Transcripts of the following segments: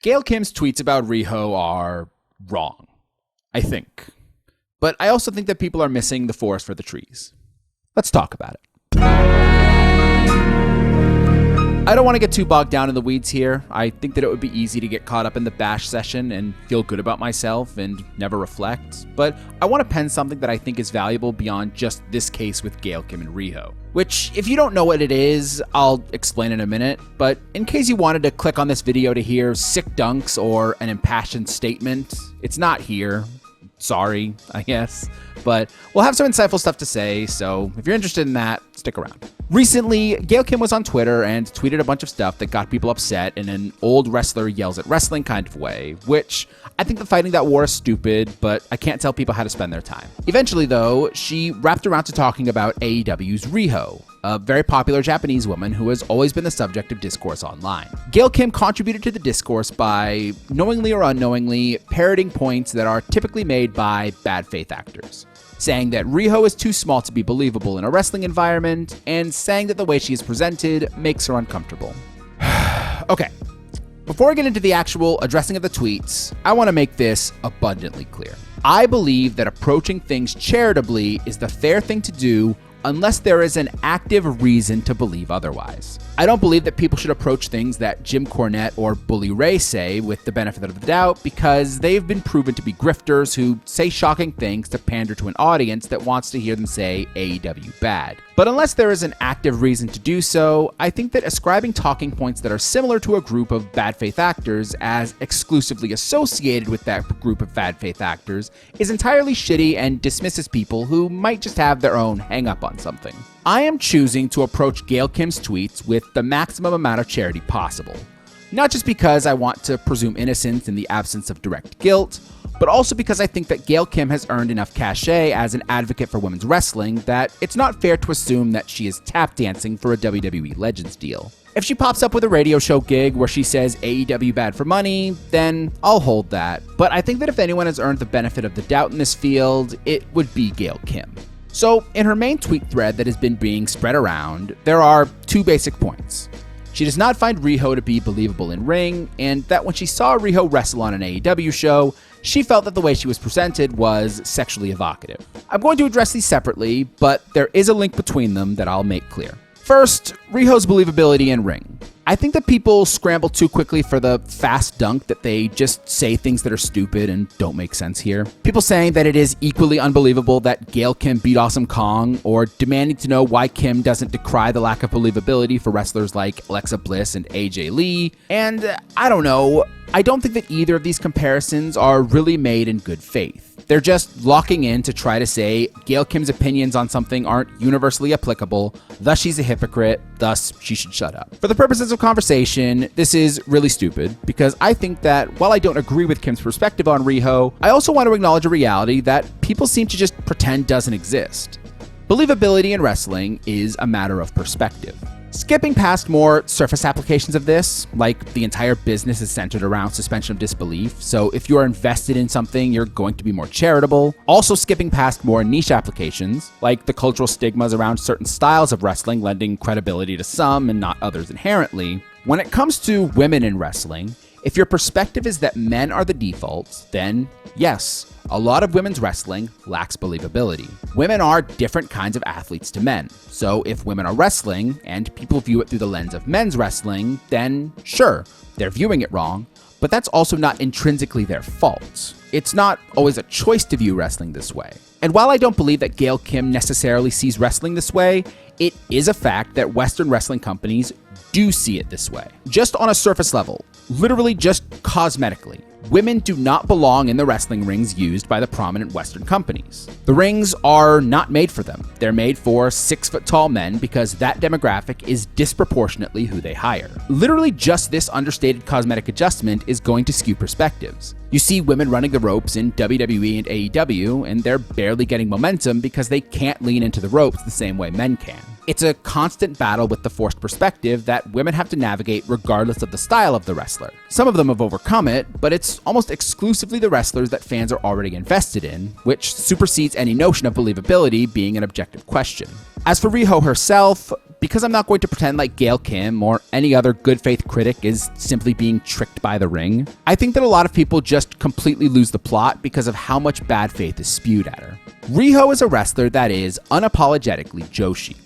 Gail Kim's tweets about Riho are wrong, I think. But I also think that people are missing the forest for the trees. Let's talk about it. I don't want to get too bogged down in the weeds here. I think that it would be easy to get caught up in the bash session and feel good about myself and never reflect. But I want to pen something that I think is valuable beyond just this case with Gail Kim and Riho. Which, if you don't know what it is, I'll explain in a minute. But in case you wanted to click on this video to hear sick dunks or an impassioned statement, it's not here. Sorry, I guess. But we'll have some insightful stuff to say, so if you're interested in that, stick around. Recently, Gail Kim was on Twitter and tweeted a bunch of stuff that got people upset in an old wrestler yells at wrestling kind of way, which I think the fighting that war is stupid, but I can't tell people how to spend their time. Eventually, though, she wrapped around to talking about AEW's Riho, a very popular Japanese woman who has always been the subject of discourse online. Gail Kim contributed to the discourse by, knowingly or unknowingly, parroting points that are typically made by bad faith actors, saying that Riho is too small to be believable in a wrestling environment, and saying that the way she is presented makes her uncomfortable. Okay, before I get into the actual addressing of the tweets, I want to make this abundantly clear. I believe that approaching things charitably is the fair thing to do unless there is an active reason to believe otherwise. I don't believe that people should approach things that Jim Cornette or Bully Ray say with the benefit of the doubt because they've been proven to be grifters who say shocking things to pander to an audience that wants to hear them say AEW bad. But unless there is an active reason to do so, I think that ascribing talking points that are similar to a group of bad faith actors as exclusively associated with that group of bad faith actors is entirely shitty and dismisses people who might just have their own hang up on something. I am choosing to approach Gail Kim's tweets with the maximum amount of charity possible. Not just because I want to presume innocence in the absence of direct guilt, but also because I think that Gail Kim has earned enough cachet as an advocate for women's wrestling that it's not fair to assume that she is tap dancing for a WWE Legends deal. If she pops up with a radio show gig where she says AEW bad for money, then I'll hold that. But I think that if anyone has earned the benefit of the doubt in this field, it would be Gail Kim. So, in her main tweet thread that has been being spread around, there are two basic points. She does not find Riho to be believable in ring, and that when she saw Riho wrestle on an AEW show, she felt that the way she was presented was sexually evocative. I'm going to address these separately, but there is a link between them that I'll make clear. First, Riho's believability in ring. I think that people scramble too quickly for the fast dunk that they just say things that are stupid and don't make sense here. People saying that it is equally unbelievable that Gail Kim beat Awesome Kong, or demanding to know why Kim doesn't decry the lack of believability for wrestlers like Alexa Bliss and AJ Lee. And I don't know, I don't think that either of these comparisons are really made in good faith. They're just locking in to try to say Gail Kim's opinions on something aren't universally applicable, thus she's a hypocrite, thus she should shut up. For the purposes of conversation, this is really stupid because I think that while I don't agree with Kim's perspective on Riho, I also want to acknowledge a reality that people seem to just pretend doesn't exist. Believability in wrestling is a matter of perspective. Skipping past more surface applications of this, like the entire business is centered around suspension of disbelief, so if you're invested in something, you're going to be more charitable. Also skipping past more niche applications, like the cultural stigmas around certain styles of wrestling lending credibility to some and not others inherently. When it comes to women in wrestling, if your perspective is that men are the default, then yes, a lot of women's wrestling lacks believability. Women are different kinds of athletes to men. So if women are wrestling and people view it through the lens of men's wrestling, then sure, they're viewing it wrong, but that's also not intrinsically their fault. It's not always a choice to view wrestling this way. And while I don't believe that Gail Kim necessarily sees wrestling this way, it is a fact that Western wrestling companies do see it this way. Just on a surface level, literally just cosmetically, women do not belong in the wrestling rings used by the prominent Western companies. The rings are not made for them. They're made for 6-foot-tall men because that demographic is disproportionately who they hire. Literally just this understated cosmetic adjustment is going to skew perspectives. You see women running the ropes in WWE and AEW, and they're barely getting momentum because they can't lean into the ropes the same way men can. It's a constant battle with the forced perspective that women have to navigate regardless of the style of the wrestler. Some of them have overcome it, but it's almost exclusively the wrestlers that fans are already invested in, which supersedes any notion of believability being an objective question. As for Riho herself, because I'm not going to pretend like Gail Kim or any other good faith critic is simply being tricked by the ring, I think that a lot of people just completely lose the plot because of how much bad faith is spewed at her. Riho is a wrestler that is unapologetically Joshi.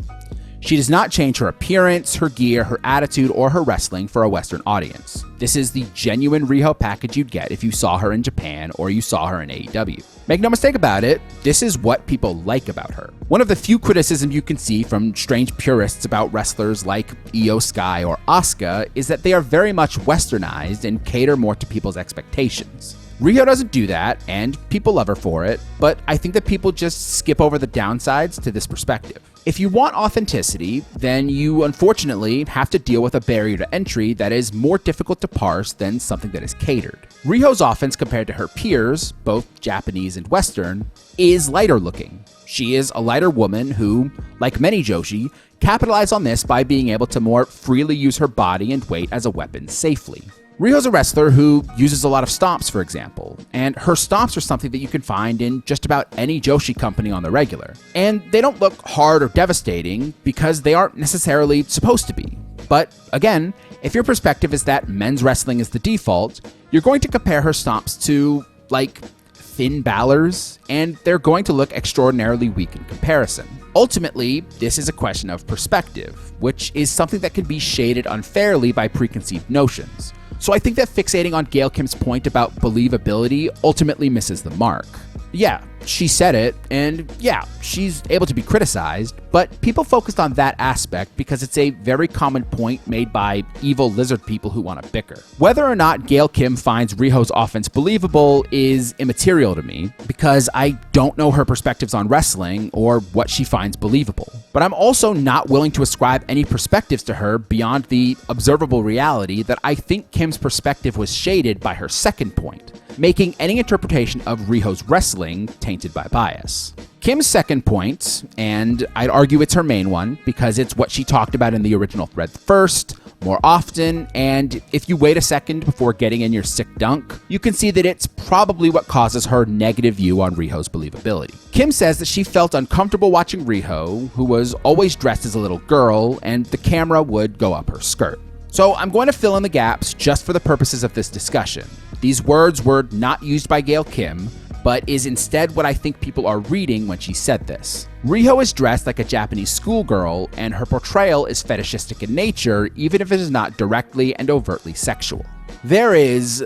She does not change her appearance, her gear, her attitude, or her wrestling for a Western audience. This is the genuine Riho package you'd get if you saw her in Japan or you saw her in AEW. Make no mistake about it, this is what people like about her. One of the few criticisms you can see from strange purists about wrestlers like Io Sky or Asuka is that they are very much westernized and cater more to people's expectations. Riho doesn't do that, and people love her for it, but I think that people just skip over the downsides to this perspective. If you want authenticity, then you unfortunately have to deal with a barrier to entry that is more difficult to parse than something that is catered. Riho's offense compared to her peers, both Japanese and Western, is lighter looking. She is a lighter woman who, like many Joshi, capitalize on this by being able to more freely use her body and weight as a weapon safely. Riho's a wrestler who uses a lot of stomps, for example, and her stomps are something that you can find in just about any Joshi company on the regular. And they don't look hard or devastating because they aren't necessarily supposed to be. But again, if your perspective is that men's wrestling is the default, you're going to compare her stomps to, like, Finn Balor's, and they're going to look extraordinarily weak in comparison. Ultimately, this is a question of perspective, which is something that can be shaded unfairly by preconceived notions. So I think that fixating on Gail Kim's point about believability ultimately misses the mark. Yeah, she said it, and yeah, she's able to be criticized, but people focused on that aspect because it's a very common point made by evil lizard people who want to bicker. Whether or not Gail Kim finds Riho's offense believable is immaterial to me, because I don't know her perspectives on wrestling or what she finds believable. But I'm also not willing to ascribe any perspectives to her beyond the observable reality that I think Kim's perspective was shaded by her second point, making any interpretation of Riho's wrestling tainted by bias. Kim's second point, and I'd argue it's her main one because it's what she talked about in the original thread first, more often, and if you wait a second before getting in your sick dunk, you can see that it's probably what causes her negative view on Riho's believability. Kim says that she felt uncomfortable watching Riho, who was always dressed as a little girl, and the camera would go up her skirt. So I'm going to fill in the gaps just for the purposes of this discussion. These words were not used by Gail Kim, but is instead what I think people are reading when she said this. Riho is dressed like a Japanese schoolgirl, and her portrayal is fetishistic in nature, even if it is not directly and overtly sexual. There is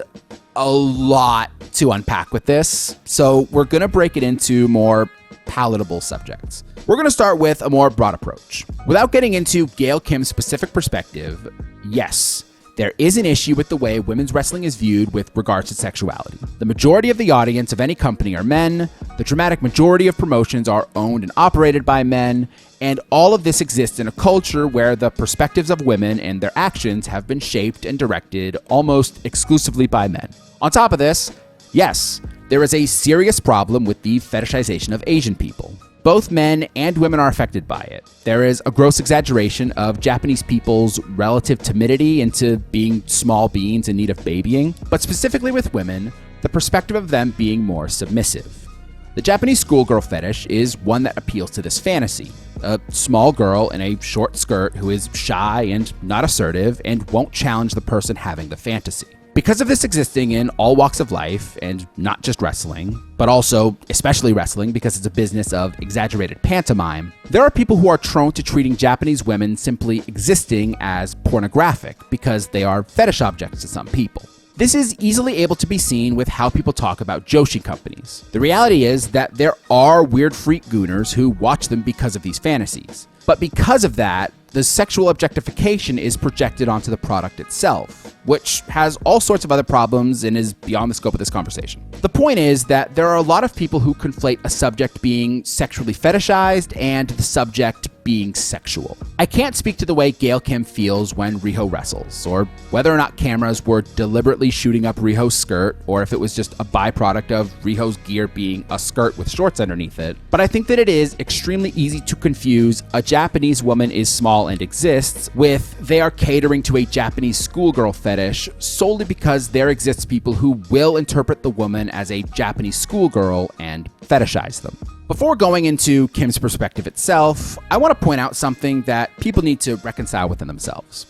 a lot to unpack with this, so we're going to break it into more palatable subjects. We're going to start with a more broad approach. Without getting into Gail Kim's specific perspective, yes, there is an issue with the way women's wrestling is viewed with regards to sexuality. The majority of the audience of any company are men, the dramatic majority of promotions are owned and operated by men, and all of this exists in a culture where the perspectives of women and their actions have been shaped and directed almost exclusively by men. On top of this, yes, there is a serious problem with the fetishization of Asian people. Both men and women are affected by it. There is a gross exaggeration of Japanese people's relative timidity into being small beings in need of babying, but specifically with women, the perspective of them being more submissive. The Japanese schoolgirl fetish is one that appeals to this fantasy. A small girl in a short skirt who is shy and not assertive and won't challenge the person having the fantasy. Because of this existing in all walks of life, and not just wrestling, but also especially wrestling because it's a business of exaggerated pantomime, there are people who are prone to treating Japanese women simply existing as pornographic because they are fetish objects to some people. This is easily able to be seen with how people talk about Joshi companies. The reality is that there are weird freak gooners who watch them because of these fantasies. But because of that, the sexual objectification is projected onto the product itself, which has all sorts of other problems and is beyond the scope of this conversation. The point is that there are a lot of people who conflate a subject being sexually fetishized and the subject being sexual. I can't speak to the way Gail Kim feels when Riho wrestles, or whether or not cameras were deliberately shooting up Riho's skirt, or if it was just a byproduct of Riho's gear being a skirt with shorts underneath it, but I think that it is extremely easy to confuse a Japanese woman is small and exists with they are catering to a Japanese schoolgirl fetish fetish solely because there exists people who will interpret the woman as a Japanese schoolgirl and fetishize them. Before going into Kim's perspective itself, I want to point out something that people need to reconcile within themselves.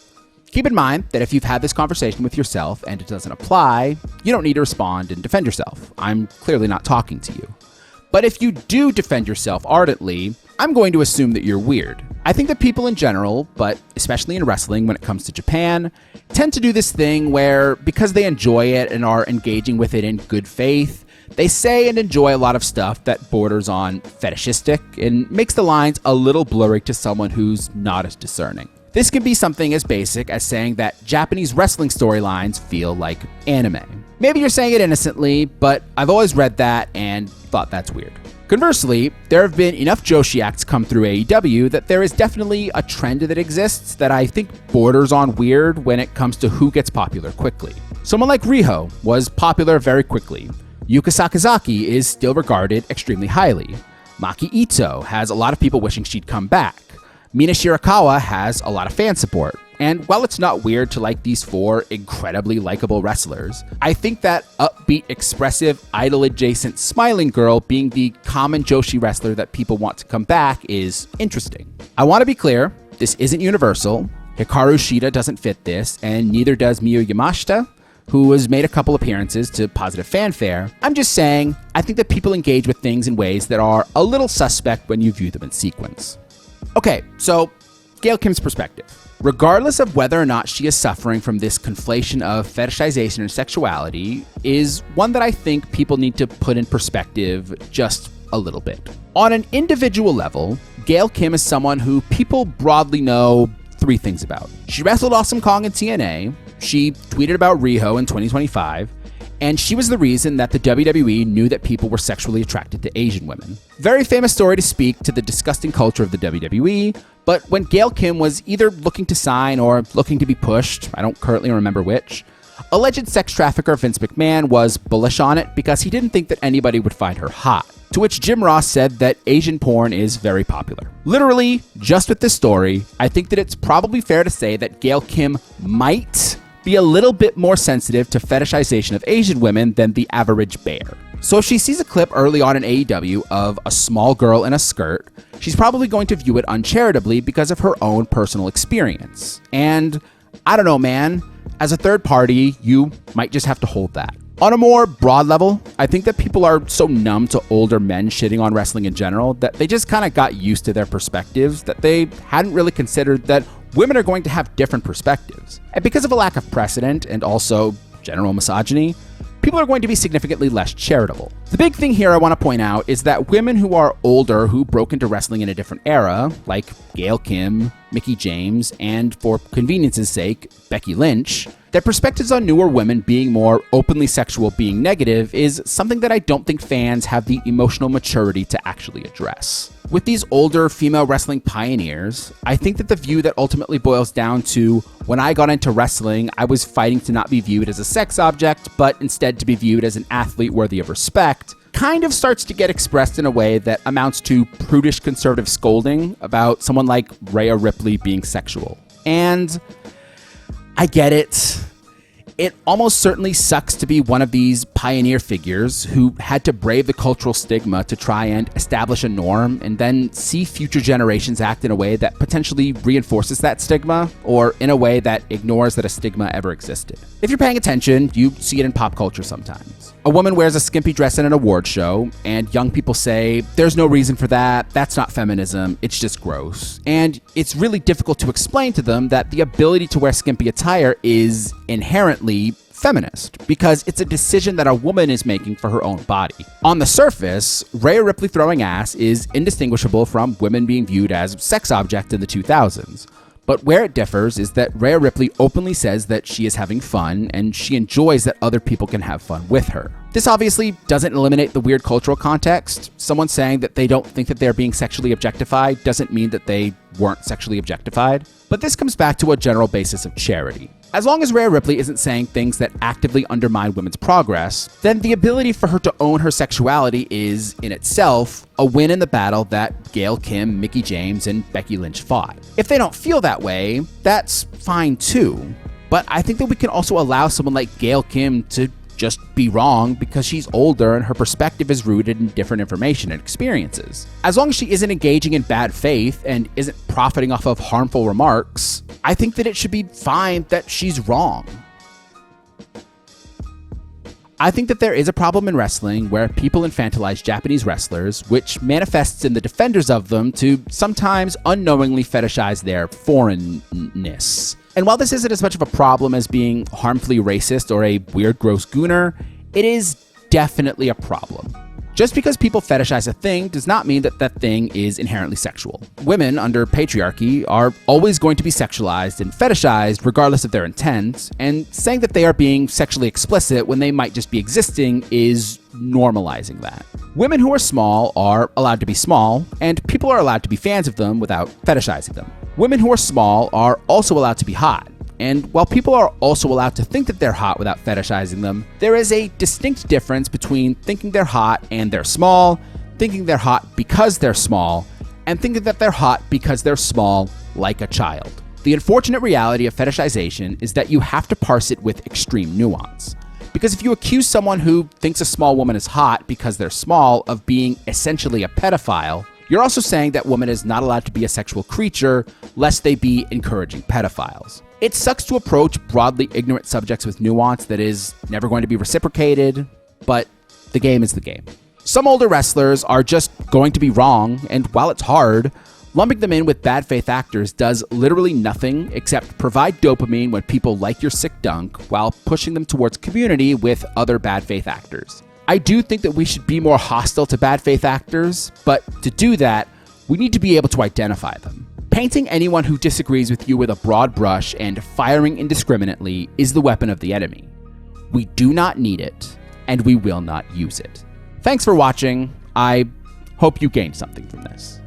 Keep in mind that if you've had this conversation with yourself and it doesn't apply, you don't need to respond and defend yourself. I'm clearly not talking to you. But if you do defend yourself ardently, I'm going to assume that you're weird. I think that people in general, but especially in wrestling when it comes to Japan, tend to do this thing where, because they enjoy it and are engaging with it in good faith, they say and enjoy a lot of stuff that borders on fetishistic and makes the lines a little blurry to someone who's not as discerning. This can be something as basic as saying that Japanese wrestling storylines feel like anime. Maybe you're saying it innocently, but I've always read that and thought that's weird. Conversely, there have been enough Joshi acts come through AEW that there is definitely a trend that exists that I think borders on weird when it comes to who gets popular quickly. Someone like Riho was popular very quickly. Yuka Sakazaki is still regarded extremely highly. Maki Ito has a lot of people wishing she'd come back. Mina Shirakawa has a lot of fan support. And while it's not weird to like these four incredibly likable wrestlers, I think that upbeat, expressive, idol-adjacent, smiling girl being the common Joshi wrestler that people want to come back is interesting. I want to be clear, this isn't universal. Hikaru Shida doesn't fit this, and neither does Miyu Yamashita, who has made a couple appearances to positive fanfare. I'm just saying, I think that people engage with things in ways that are a little suspect when you view them in sequence. Okay, so Gail Kim's perspective. Regardless of whether or not she is suffering from this conflation of fetishization and sexuality, is one that I think people need to put in perspective just a little bit. On an individual level, Gail Kim is someone who people broadly know three things about. She wrestled Awesome Kong in TNA, she tweeted about Riho in 2025, and she was the reason that the WWE knew that people were sexually attracted to Asian women. Very famous story to speak to the disgusting culture of the WWE, but when Gail Kim was either looking to sign or looking to be pushed, I don't currently remember which, alleged sex trafficker Vince McMahon was bullish on it because he didn't think that anybody would find her hot. To which Jim Ross said that Asian porn is very popular. Literally, just with this story, I think that it's probably fair to say that Gail Kim might be a little bit more sensitive to fetishization of Asian women than the average bear. So if she sees a clip early on in AEW of a small girl in a skirt, she's probably going to view it uncharitably because of her own personal experience. And I don't know, man, as a third party, you might just have to hold that. On a more broad level, I think that people are so numb to older men shitting on wrestling in general that they just kind of got used to their perspectives that they hadn't really considered that women are going to have different perspectives. And because of a lack of precedent and also general misogyny, people are going to be significantly less charitable. The big thing here I want to point out is that women who are older who broke into wrestling in a different era, like Gail Kim, Mickie James, and for convenience's sake, Becky Lynch, their perspectives on newer women being more openly sexual being negative is something that I don't think fans have the emotional maturity to actually address. With these older female wrestling pioneers, I think that the view that ultimately boils down to when I got into wrestling, I was fighting to not be viewed as a sex object, but instead to be viewed as an athlete worthy of respect, kind of starts to get expressed in a way that amounts to prudish conservative scolding about someone like Rhea Ripley being sexual. And I get it. It almost certainly sucks to be one of these pioneer figures who had to brave the cultural stigma to try and establish a norm and then see future generations act in a way that potentially reinforces that stigma or in a way that ignores that a stigma ever existed. If you're paying attention, you see it in pop culture sometimes. A woman wears a skimpy dress in an award show, and young people say, there's no reason for that, that's not feminism, it's just gross. And it's really difficult to explain to them that the ability to wear skimpy attire is inherently feminist, because it's a decision that a woman is making for her own body. On the surface, Rhea Ripley throwing ass is indistinguishable from women being viewed as sex objects in the 2000s. But where it differs is that Rhea Ripley openly says that she is having fun and she enjoys that other people can have fun with her. This obviously doesn't eliminate the weird cultural context. Someone saying that they don't think that they're being sexually objectified doesn't mean that they weren't sexually objectified. But this comes back to a general basis of charity. As long as Rhea Ripley isn't saying things that actively undermine women's progress, then the ability for her to own her sexuality is, in itself, a win in the battle that Gail Kim, Mickie James, and Becky Lynch fought. If they don't feel that way, that's fine too. But I think that we can also allow someone like Gail Kim to just be wrong because she's older and her perspective is rooted in different information and experiences. As long as she isn't engaging in bad faith and isn't profiting off of harmful remarks, I think that it should be fine that she's wrong. I think that there is a problem in wrestling where people infantilize Japanese wrestlers, which manifests in the defenders of them to sometimes unknowingly fetishize their foreignness. And while this isn't as much of a problem as being harmfully racist or a weird, gross gooner, it is definitely a problem. Just because people fetishize a thing does not mean that that thing is inherently sexual. Women under patriarchy are always going to be sexualized and fetishized regardless of their intent, and saying that they are being sexually explicit when they might just be existing is normalizing that. Women who are small are allowed to be small, and people are allowed to be fans of them without fetishizing them. Women who are small are also allowed to be hot. And while people are also allowed to think that they're hot without fetishizing them, there is a distinct difference between thinking they're hot and they're small, thinking they're hot because they're small, and thinking that they're hot because they're small like a child. The unfortunate reality of fetishization is that you have to parse it with extreme nuance. Because if you accuse someone who thinks a small woman is hot because they're small of being essentially a pedophile, you're also saying that woman is not allowed to be a sexual creature lest they be encouraging pedophiles. It sucks to approach broadly ignorant subjects with nuance that is never going to be reciprocated, but the game is the game. Some older wrestlers are just going to be wrong, and while it's hard, lumping them in with bad faith actors does literally nothing except provide dopamine when people like your sick dunk while pushing them towards community with other bad faith actors. I do think that we should be more hostile to bad faith actors, but to do that, we need to be able to identify them. Painting anyone who disagrees with you with a broad brush and firing indiscriminately is the weapon of the enemy. We do not need it, and we will not use it. Thanks for watching. I hope you gained something from this.